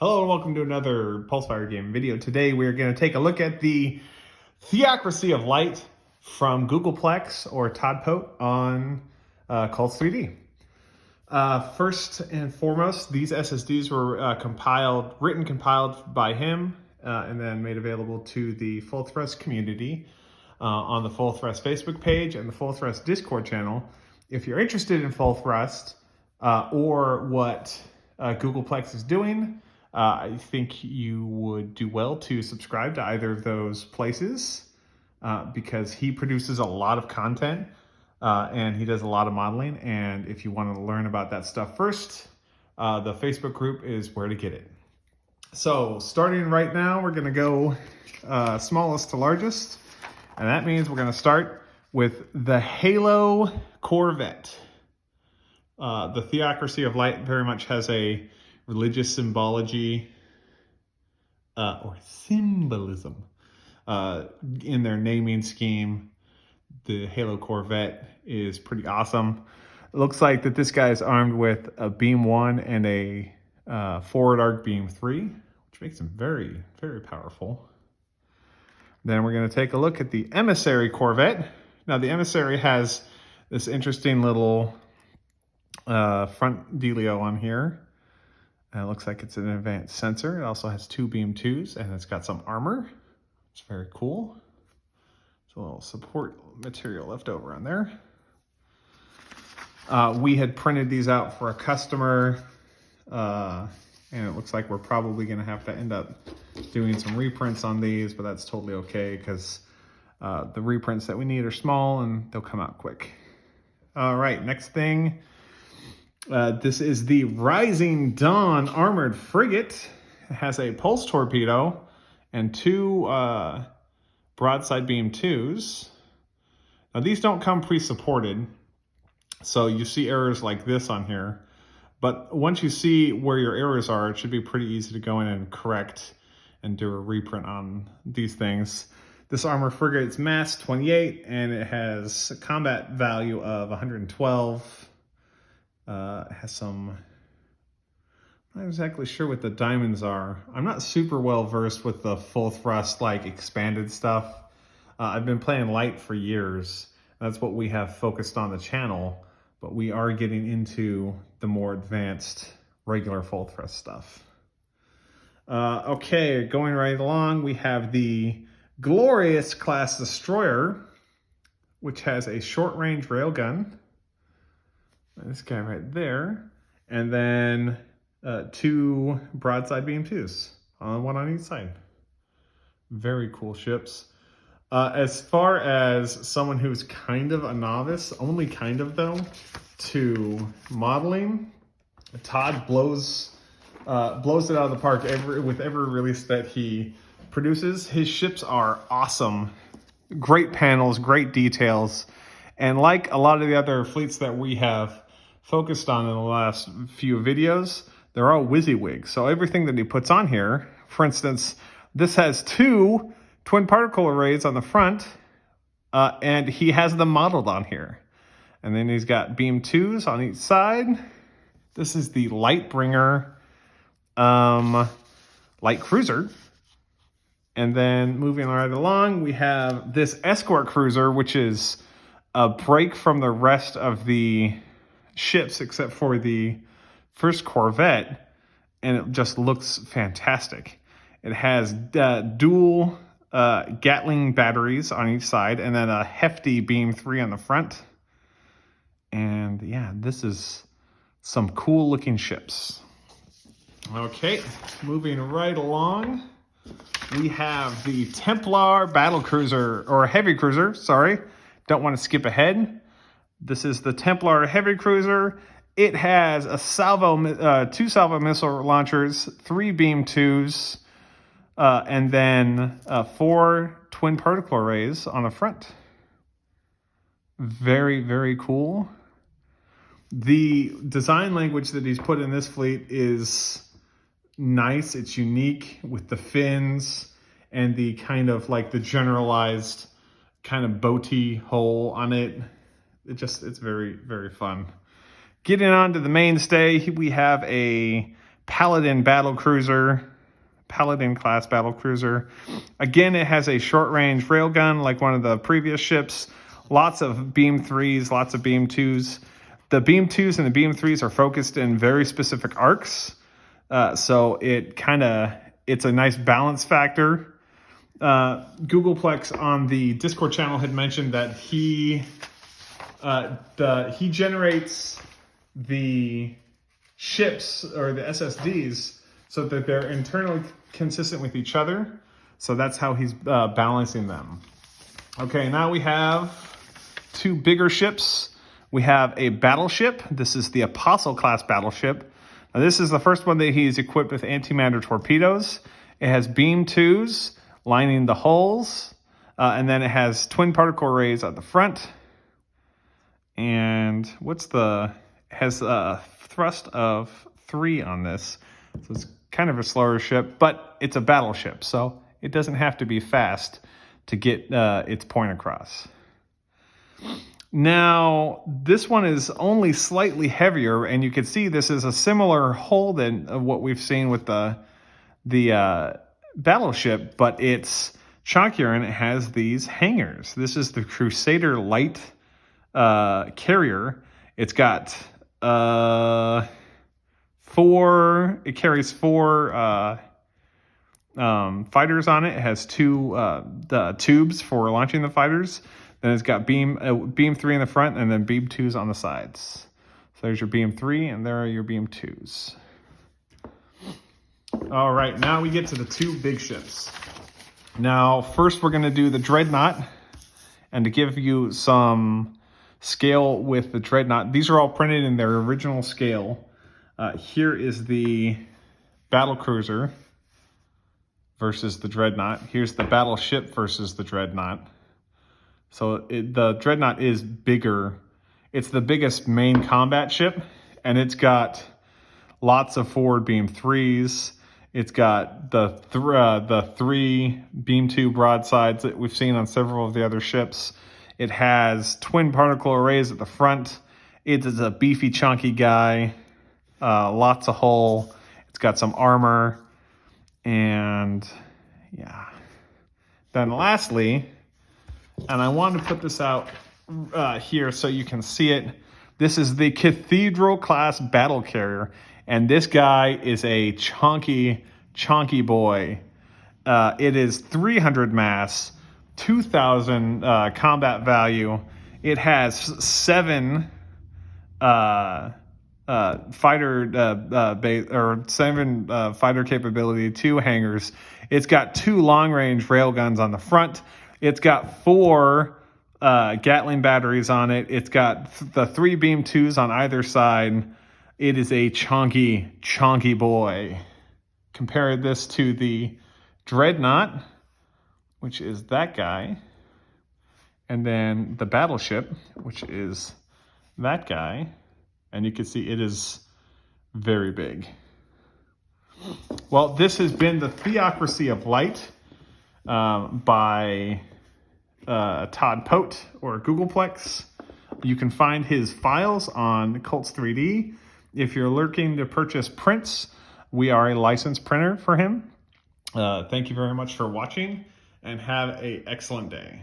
Hello and welcome to another Pulsefire game video. Today we are going to take a look at the Theocracy of Light from Go0gleplex's or Todd Pote on Cults 3D. First and foremost, these SSDs were compiled by him and then made available to the Full Thrust community on the Full Thrust Facebook page and the Full Thrust Discord channel. If you're interested in Full Thrust or what Go0gleplex is doing, I think you would do well to subscribe to either of those places because he produces a lot of content and he does a lot of modeling. And if you want to learn about that stuff first, the Facebook group is where to get it. So starting right now, we're going to go smallest to largest. And that means we're going to start with the Halo Corvette. The Theocracy of Light very much has a religious symbology or symbolism in their naming scheme. The Halo Corvette is pretty awesome. It looks like that this guy is armed with a beam 1 and a forward arc beam 3, which makes him very, very powerful. Then we're going to take a look at the Emissary Corvette. Now the Emissary has this interesting little front dealio on here. It looks like it's an advanced sensor. It also has 2 beam 2s and it's got some armor. It's very cool. There's a little support material left over on there. We had printed these out for a customer and it looks like we're probably going to have to end up doing some reprints on these, but that's totally okay because the reprints that we need are small and they'll come out quick. All right, next thing. This is the Rising Dawn Armored Frigate. It has a pulse torpedo and 2 broadside beam 2s. Now these don't come pre-supported, so you see errors like this on here. But once you see where your errors are, it should be pretty easy to go in and correct and do a reprint on these things. This armored frigate is mass 28 and it has a combat value of 112. It has some, I'm not exactly sure what the diamonds are. I'm not super well versed with the full thrust, like expanded stuff. I've been playing light for years. That's what we have focused on the channel, but we are getting into the more advanced regular full thrust stuff. Okay, going right along, we have the Glorious class destroyer, which has a short range railgun. This guy right there. And then 2 broadside beam 2s, one on each side. Very cool ships. As far as someone who's kind of a novice, only kind of though, to modeling, Todd blows it out of the park with every release that he produces. His ships are awesome. Great panels, great details. And like a lot of the other fleets that we have focused on in the last few videos, they're all WYSIWYG. So everything that he puts on here, for instance, this has 2 twin particle arrays on the front, and he has them modeled on here. And then he's got beam 2s on each side. This is the Lightbringer light cruiser. And then moving right along, we have this Escort Cruiser, which is a break from the rest of the ships except for the first Corvette, and it just looks fantastic. It has dual Gatling batteries on each side and then a hefty beam 3 on the front. And yeah, this is some cool looking ships. Okay, moving right along, we have the Templar battle cruiser, or heavy cruiser, sorry. Don't want to skip ahead. This is the Templar heavy cruiser. It has a 2 salvo missile launchers, 3 beam 2s, and then 4 twin particle arrays on the front. Very, very cool. The design language that he's put in this fleet is nice. It's unique with the fins and the kind of like the generalized kind of boaty hole on it. It's very, very fun. Getting on to the mainstay, we have a Paladin battle cruiser, Paladin class battle cruiser. Again, it has a short range railgun like one of the previous ships. Lots of beam 3s, lots of beam 2s. The beam 2s and the beam 3s are focused in very specific arcs. So it's a nice balance factor. Go0gleplex's on the Discord channel had mentioned that he generates the ships or the SSDs so that they're internally consistent with each other. So that's how he's balancing them. Okay, now we have two bigger ships. We have a battleship. This is the Apostle class battleship. Now, this is the first one that he's equipped with antimatter torpedoes. It has beam 2s lining the hulls, and then it has twin particle arrays at the front. And has a thrust of 3 on this. So it's kind of a slower ship, but it's a battleship, so it doesn't have to be fast to get its point across. Now, this one is only slightly heavier, and you can see this is a similar hull than what we've seen with the battleship, but it's chunkier and it has these hangars. This is the Crusader Light carrier. It's got it carries 4 fighters on it. It has 2 tubes for launching the fighters. Then it's got beam 3 in the front and then beam 2s on the sides. So there's your beam 3 and there are your beam 2s. All right, now we get to the 2 big ships. Now, first we're going to do the Dreadnought. And to give you some scale with the Dreadnought, these are all printed in their original scale. Here is the battle cruiser versus the Dreadnought. Here's the battleship versus the Dreadnought. So the Dreadnought is bigger. It's the biggest main combat ship, and it's got lots of forward beam 3s. It's got the 3 beam 2 broadsides that we've seen on several of the other ships. It has twin particle arrays at the front. It is a beefy, chunky guy. Lots of hull. It's got some armor. And yeah. Then lastly, and I wanted to put this out here so you can see it. This is the Cathedral class battle carrier. And this guy is a chunky boy. It is 300 mass, 2,000 combat value. It has 7 fighter capability, 2 hangars. It's got 2 long-range railguns on the front. It's got 4 Gatling batteries on it. It's got the 3 beam 2s on either side. It is a chunky boy. Compare this to the Dreadnought, which is that guy, and then the Battleship, which is that guy, and you can see it is very big. Well, this has been the Theocracy of Light by Todd Pote or Go0gleplex. You can find his files on Cults 3D. If you're looking to purchase prints, we are a licensed printer for him. Thank you very much for watching and have an excellent day.